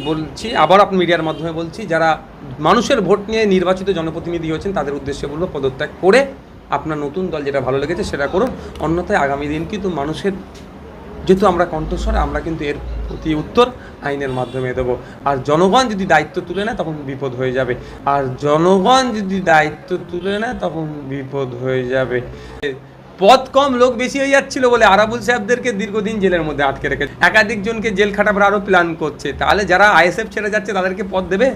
বলছি, আবার আপনি মিডিয়ার মাধ্যমে বলছি, যারা মানুষের ভোট নিয়ে নির্বাচিত জনপ্রতিনিধি হয়েছেন তাদের উদ্দেশ্যে বলবো পদত্যাগ করে আপনার নতুন দল যেটা ভালো লেগেছে সেটা করুন। অন্যথায় আগামী দিন কিন্তু মানুষের, যেহেতু আমরা কণ্ঠস্বর, আমরা কিন্তু এর প্রতি উত্তর আইনের মাধ্যমে দেবো। আর জনগণ যদি দায়িত্ব তুলে নেয় তখন বিপদ হয়ে যাবে, আর জনগণ যদি দায়িত্ব তুলে নেয় তখন বিপদ হয়ে যাবে। পদ কম, লোক বেশি হয়ে যাচ্ছিল বলে আরাবুল সাহেবদেরকে দীর্ঘদিন জেলের মধ্যে আটকে রেখেছে, একাধিক জনকে জেল খাটাবার আরও প্ল্যান করছে। তাহলে যারা আইএসএফ ছেড়ে যাচ্ছে তাদেরকে পদ দেবে?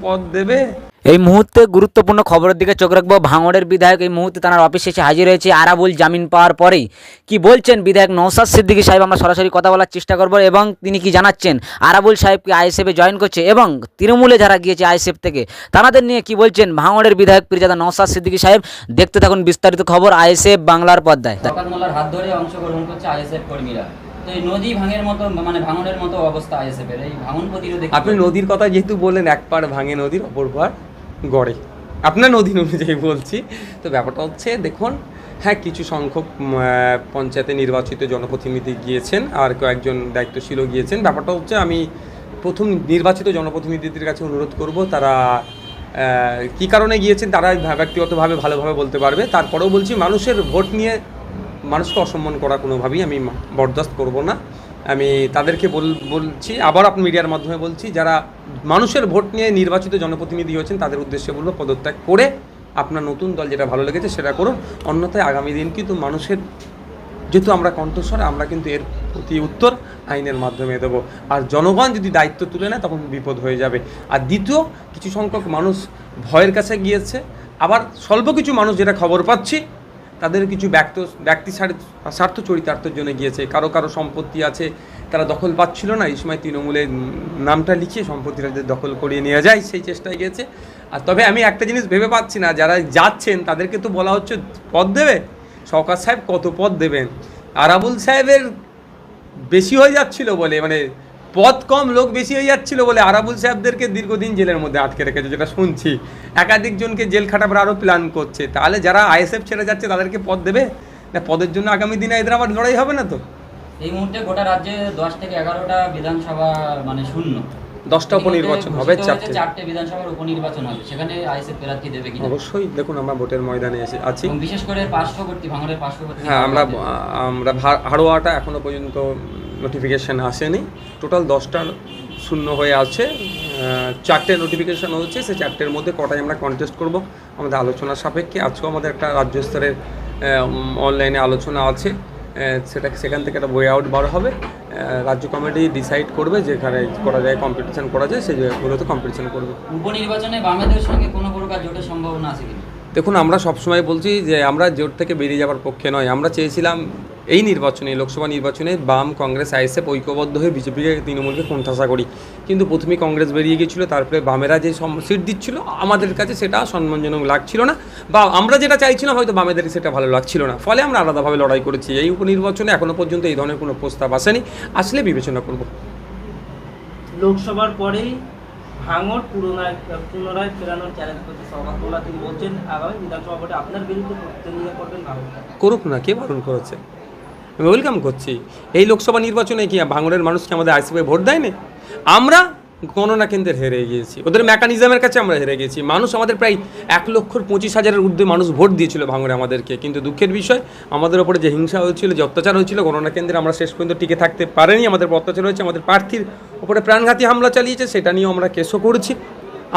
পদ দেবে? এই মুহূর্তে গুরুত্বপূর্ণ খবরের দিকে চোখ রাখবো। ভাঙড়ের বিধায়ক এই মুহূর্তে তার অফিসে এসে হাজির হয়েছে আরাবুল জামিন পাওয়ার পরেই। কি বলছেন বিধায়ক নওশাদ সিদ্দিকী সাহেব, আমরা সরাসরি কথা বলার চেষ্টা করব এবং তিনি কি জানাচ্ছেন, আরাবুল সাহেব কি আইএসএফে জয়েন করছে এবং তৃণমূলে যারা গিয়েছে আইএসএফ থেকে তাদের নিয়ে কি বলছেন ভাঙড়ের বিধায়ক পীরজাদা নওশাদ সিদ্দিকী সাহেব। দেখতে থাকুন বিস্তারিত খবর আইএসএফ বাংলার পর্দায়। শওকত মোল্লার হাত ধরে অংশগ্রহণ করছে আইএসএফ কর্মীরা। তো এই নদী ভাঙের মতো, মানে ভাঙনের মতো অবস্থা আইএসএফ এর, এই ভাঙন প্রতিরোধে আপনি নদীর কথা যেহেতু বললেন, এক পাড় ভাঙে নদীর অপর পাড় গড়ে, আপনার নদী অনুযায়ী বলছি। তো ব্যাপারটা হচ্ছে, দেখুন, হ্যাঁ, কিছু সংখ্যক পঞ্চায়েতে নির্বাচিত জনপ্রতিনিধি গিয়েছেন, আর কয়েকজন দায়িত্বশীলও গিয়েছেন। ব্যাপারটা হচ্ছে, আমি প্রথম নির্বাচিত জনপ্রতিনিধিদের কাছে অনুরোধ করব, তারা কী কারণে গিয়েছেন তারা ব্যক্তিগতভাবে ভালোভাবে বলতে পারবে। তারপরেও বলছি, মানুষের ভোট নিয়ে মানুষকে অসম্মান করা কোনোভাবেই আমি বরদাস্ত করব না। আমি তাদেরকে বলছি, আবার আপনি মিডিয়ার মাধ্যমে বলছি, যারা মানুষের ভোট নিয়ে নির্বাচিত জনপ্রতিনিধি হয়েছেন তাদের উদ্দেশ্যে বলবো পদত্যাগ করে আপনার নতুন দল যেটা ভালো লেগেছে সেটা করুন। অন্যথায় আগামী দিন কিন্তু মানুষের, যেহেতু আমরা কণ্ঠস্বর, আমরা কিন্তু এর প্রতি উত্তর আইনের মাধ্যমে দেবো। আর জনগণ যদি দায়িত্ব তুলে নেয় তখন বিপদ হয়ে যাবে। আর দ্বিতীয়, কিছু সংখ্যক মানুষ ভয়ের কাছে গিয়েছে, আবার স্বল্প কিছু মানুষ, যেটা খবর পাচ্ছি, তাদের কিছু ব্যক্তি স্বার্থ চরিতার্থের জন্য গিয়েছে। কারো সম্পত্তি আছে, তারা দখল পাচ্ছিল না, এই সময় তৃণমূলের নামটা লিখিয়ে সম্পত্তিটা দখল করিয়ে নিয়ে যায়, সেই চেষ্টায় গিয়েছে। আর তবে আমি একটা জিনিস ভেবে পাচ্ছি না, যারা যাচ্ছেন তাদেরকে তো বলা হচ্ছে পদ দেবে। শওকত সাহেব কত পদ দেবেন? আরাবুল সাহেবের বেশি হয়ে যাচ্ছিল বলে, মানে পদ কম, লোক বেশি হয়ে যাচ্ছিল বলে আরাবুল সাহেবদেরকে দীর্ঘদিন জেলের মধ্যে আটকে রেখেছে, যেটা শুনছি। একাধিক জনকে জেল খাটাবার আরও প্ল্যান করছে। তাহলে যারা আইএসএফ ছেড়ে যাচ্ছে তাদেরকে পদ দেবে না? পদের জন্য আগামী দিনে এদের আবার লড়াই হবে না তো? এই মুহূর্তে গোটা রাজ্যে 10 থেকে 11টা বিধানসভা মানে শূন্য, 10টা উপনির্বাচন হবে, 4টে বিধানসভার উপনির্বাচন হবে, সেখানে আইএসএফ প্রার্থী দেবে কিনা? অবশ্যই, দেখুন, আমরা ভোটের ময়দানে আছি, বিশেষ করে পার্শ্ববর্তী ভাঙড়ের পার্শ্ববর্তী। হ্যাঁ, আমরা হাড়োয়াটা এখনো পর্যন্ত নোটিফিকেশান আসেনি। টোটাল 10টা শূন্য হয়ে আছে, 4টে নোটিফিকেশান হচ্ছে। সেই 4টের মধ্যে কটাই আমরা কন্টেস্ট করব আমাদের আলোচনার সাপেক্ষে। আজকেও আমাদের একটা রাজ্য স্তরের অনলাইনে আলোচনা আছে, সেখান থেকে একটা বই আউট বার হবে। রাজ্য কমিটি ডিসাইড করবে যেখানে করা যায়, কম্পিটিশান করা যায়, সেই জায়গাগুলোতে কম্পিটিশান করবে। উপনির্বাচনে বামেদের সঙ্গে কোনো প্রকার জোটের সম্ভাবনা আছে কিনা? দেখুন, আমরা সবসময় বলছি যে আমরা জোট থেকে বেরিয়ে যাওয়ার পক্ষে নয়। আমরা চেয়েছিলাম এই নির্বাচনে, লোকসভা নির্বাচনে, বাম, কংগ্রেস, আইএসএফ ঐক্যবদ্ধ হয়ে বিজেপিকে, তৃণমূলকে কোণঠাসা করি। কিন্তু প্রথমেই কংগ্রেস বেরিয়ে গিয়েছিল, তারপরে বামেরা যে সিট দিচ্ছিল আমাদের কাছে সেটা সম্মানজনক লাগছিল না, বা আমরা যেটা চাইছিলাম হয়তো বামেদের সেটা ভালো লাগছিল না। ফলে আমরা আলাদাভাবে লড়াই করেছি। এই উপনির্বাচনে এখনও পর্যন্ত এই ধরনের কোনো প্রস্তাব আসেনি, আসলে বিবেচনা করব। লোকসভার পরেই ভাঙড় পুনরায় ফেরানোর চ্যালেঞ্জ করছে শওকত মোল্লা। তিনি বলছেন আগামী বিধানসভা ভোটে আপনার বিরুদ্ধে প্রতিদ্বন্দ্বিতা করবেন ভাঙড়। করুক না, কে বারণ করেছে? আমি ওয়েলকাম করছি। এই লোকসভা নির্বাচনে কি ভাঙড়ের মানুষকে আমাদের আইএসএফে ভোট দেয়নি? আমরা গণনা কেন্দ্রে হেরে গিয়েছি, ওদের মেকানিজমের কাছে আমরা হেরে গেছি। মানুষ আমাদের প্রায় 1,25,000-এর ঊর্ধ্বে মানুষ ভোট দিয়েছিল ভাঙড়ে আমাদেরকে। কিন্তু দুঃখের বিষয়, আমাদের ওপরে যে হিংসা হয়েছিল, যে অত্যাচার হয়েছিল, গণনা কেন্দ্রে আমরা শেষ পর্যন্ত টিকে থাকতে পারিনি। আমাদের অত্যাচার হয়েছে, আমাদের প্রার্থীর ওপরে প্রাণঘাতী হামলা চালিয়েছে, সেটা নিয়েও আমরা কেসও করেছি।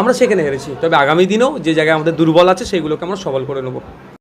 আমরা সেখানে হেরেছি। তবে আগামী দিনেও যে জায়গায় আমাদের দুর্বল আছে সেইগুলোকে আমরা সবল করে নেব।